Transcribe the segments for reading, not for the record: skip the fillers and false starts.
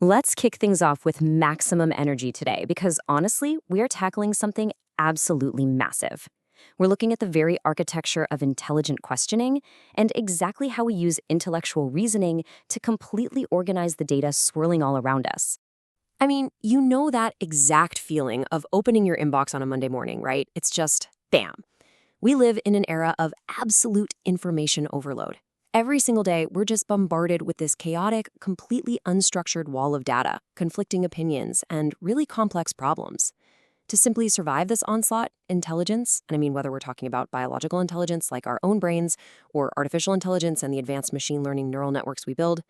Let's kick things off with maximum energy today because honestly, we are tackling something absolutely massive. We're looking at the very architecture of intelligent questioning and exactly how we use intellectual reasoning to completely organize the data swirling all around us. I mean, you know that exact feeling of opening your inbox on a Monday morning, right? It's just bam. We live in an era of absolute information overload. Every single day, we're just bombarded with this chaotic, completely unstructured wall of data, conflicting opinions, and really complex problems. To simply survive this onslaught, intelligence, and I mean whether we're talking about biological intelligence like our own brains, or artificial intelligence and the advanced machine learning neural networks we build,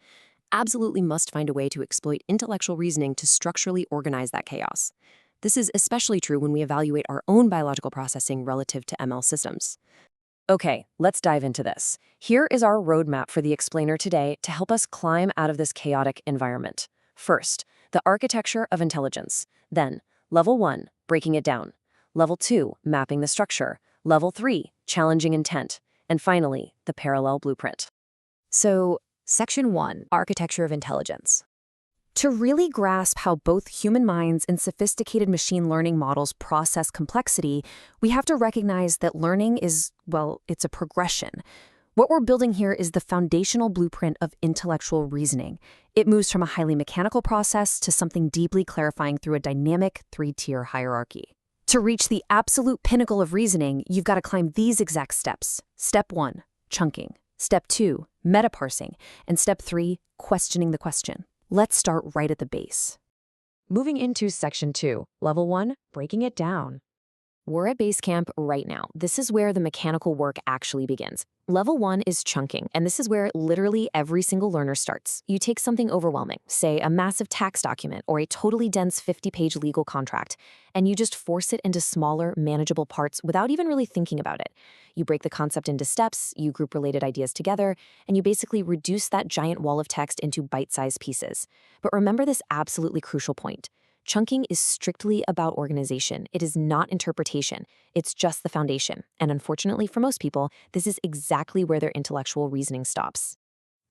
absolutely must find a way to exploit intellectual reasoning to structurally organize that chaos. This is especially true when we evaluate our own biological processing relative to ML systems. Okay, let's dive into this. Here is our roadmap for the explainer today to help us climb out of this chaotic environment. First, the architecture of intelligence. Then, level 1, breaking it down. Level 2, mapping the structure. Level 3, challenging intent. And finally, the parallel blueprint. So, Section 1, Architecture of Intelligence. To really grasp how both human minds and sophisticated machine learning models process complexity, we have to recognize that learning is, well, it's a progression. What we're building here is the foundational blueprint of intellectual reasoning. It moves from a highly mechanical process to something deeply clarifying through a dynamic three-tier hierarchy. To reach the absolute pinnacle of reasoning, you've got to climb these exact steps. Step 1, chunking. Step 2, meta-parsing. And step 3, questioning the question. Let's start right at the base. Moving into Section 2, Level 1, breaking it down. We're at base camp right now. This is where the mechanical work actually begins. Level 1 is chunking, and this is where literally every single learner starts. You take something overwhelming, say a massive tax document or a totally dense 50-page legal contract, and you just force it into smaller, manageable parts without even really thinking about it. You break the concept into steps, you group related ideas together, and you basically reduce that giant wall of text into bite-sized pieces. But remember this absolutely crucial point. Chunking is strictly about organization. It is not interpretation. It's just the foundation. And unfortunately for most people, this is exactly where their intellectual reasoning stops.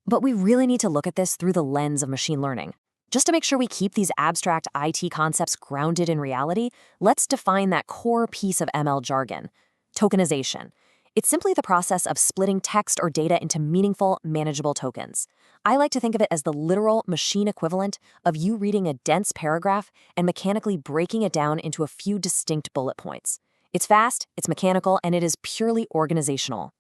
But we really need to look at this through the lens of machine learning. Just to make sure we keep these abstract IT concepts grounded in reality, let's define that core piece of ML jargon: tokenization. It's simply the process of splitting text or data into meaningful, manageable tokens. I like to think of it as the literal machine equivalent of you reading a dense paragraph and mechanically breaking it down into a few distinct bullet points. It's fast, it's mechanical, and it is purely organizational.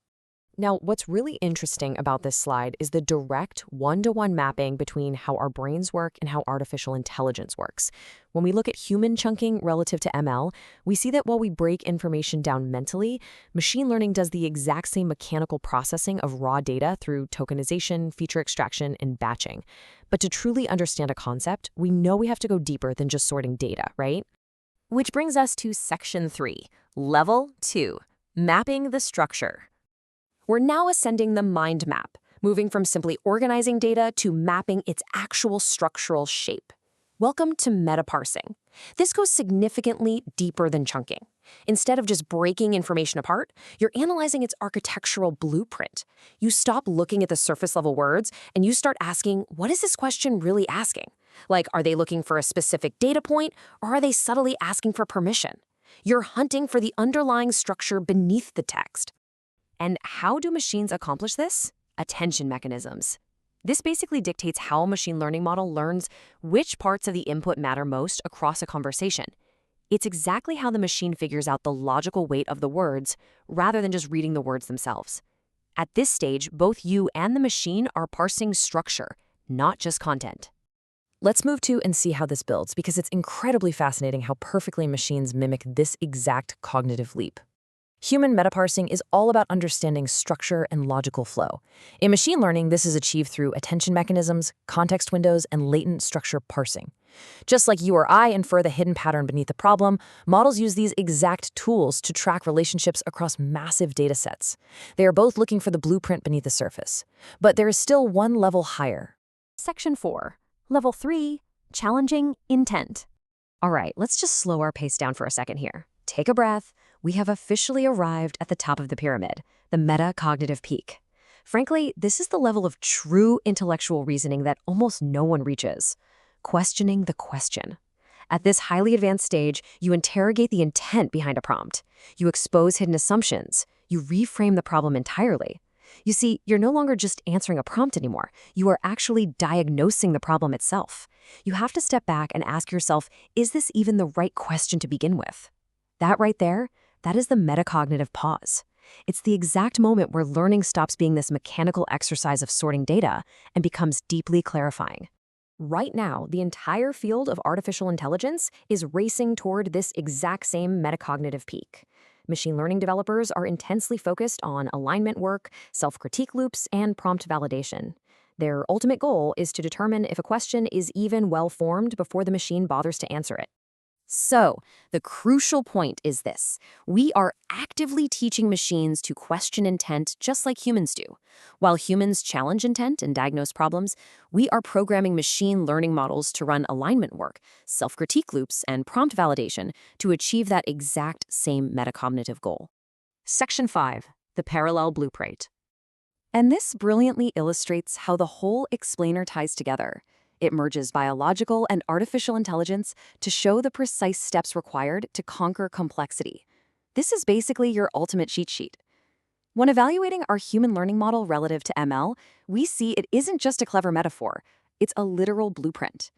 Now, what's really interesting about this slide is the direct one-to-one mapping between how our brains work and how artificial intelligence works. When we look at human chunking relative to ML, we see that while we break information down mentally, machine learning does the exact same mechanical processing of raw data through tokenization, feature extraction, and batching. But to truly understand a concept, we know we have to go deeper than just sorting data, right? Which brings us to Section 3, Level 2, mapping the structure. We're now ascending the mind map, moving from simply organizing data to mapping its actual structural shape. Welcome to meta-parsing. This goes significantly deeper than chunking. Instead of just breaking information apart, you're analyzing its architectural blueprint. You stop looking at the surface-level words, and you start asking, what is this question really asking? Like, are they looking for a specific data point, or are they subtly asking for permission? You're hunting for the underlying structure beneath the text. And how do machines accomplish this? Attention mechanisms. This basically dictates how a machine learning model learns which parts of the input matter most across a conversation. It's exactly how the machine figures out the logical weight of the words rather than just reading the words themselves. At this stage, both you and the machine are parsing structure, not just content. Let's move to and see how this builds, because it's incredibly fascinating how perfectly machines mimic this exact cognitive leap. Human metaparsing is all about understanding structure and logical flow. In machine learning, this is achieved through attention mechanisms, context windows, and latent structure parsing. Just like you or I infer the hidden pattern beneath the problem, models use these exact tools to track relationships across massive data sets. They are both looking for the blueprint beneath the surface. But there is still one level higher. Section 4, Level 3, challenging intent. All right, let's just slow our pace down for a second here. Take a breath. We have officially arrived at the top of the pyramid, the meta-cognitive peak. Frankly, this is the level of true intellectual reasoning that almost no one reaches. questioning the question. At this highly advanced stage, you interrogate the intent behind a prompt. You expose hidden assumptions. You reframe the problem entirely. You see, you're no longer just answering a prompt anymore. You are actually diagnosing the problem itself. You have to step back and ask yourself, is this even the right question to begin with? That right there, that is the metacognitive pause. It's the exact moment where learning stops being this mechanical exercise of sorting data and becomes deeply clarifying. Right now, the entire field of artificial intelligence is racing toward this exact same metacognitive peak. Machine learning developers are intensely focused on alignment work, self-critique loops, and prompt validation. Their ultimate goal is to determine if a question is even well-formed before the machine bothers to answer it. So, the crucial point is this. We are actively teaching machines to question intent just like humans do. While humans challenge intent and diagnose problems, we are programming machine learning models to run alignment work, self-critique loops, and prompt validation to achieve that exact same metacognitive goal. Section 5. The Parallel Blueprint. And this brilliantly illustrates how the whole explainer ties together. It merges biological and artificial intelligence to show the precise steps required to conquer complexity. This is basically your ultimate cheat sheet. When evaluating our human learning model relative to ML, we see it isn't just a clever metaphor, it's a literal blueprint.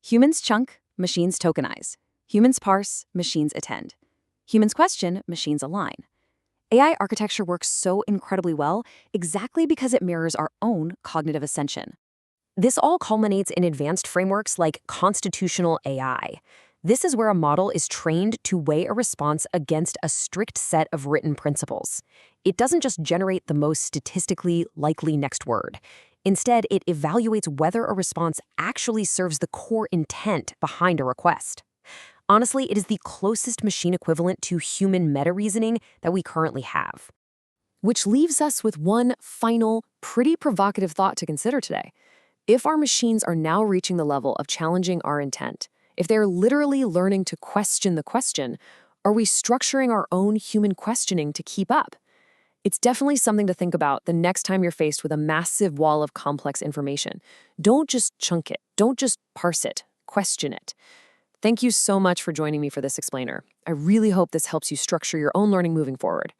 Humans chunk, machines tokenize. Humans parse, machines attend. Humans question, machines align. AI architecture works so incredibly well exactly because it mirrors our own cognitive ascension. This all culminates in advanced frameworks like constitutional AI. This is where a model is trained to weigh a response against a strict set of written principles. It doesn't just generate the most statistically likely next word. Instead, it evaluates whether a response actually serves the core intent behind a request. Honestly, it is the closest machine equivalent to human meta-reasoning that we currently have. Which leaves us with one final, pretty provocative thought to consider today. If our machines are now reaching the level of challenging our intent, if they're literally learning to question the question, are we structuring our own human questioning to keep up? It's definitely something to think about the next time you're faced with a massive wall of complex information. Don't just chunk it. Don't just parse it. Question it. Thank you so much for joining me for this explainer. I really hope this helps you structure your own learning moving forward.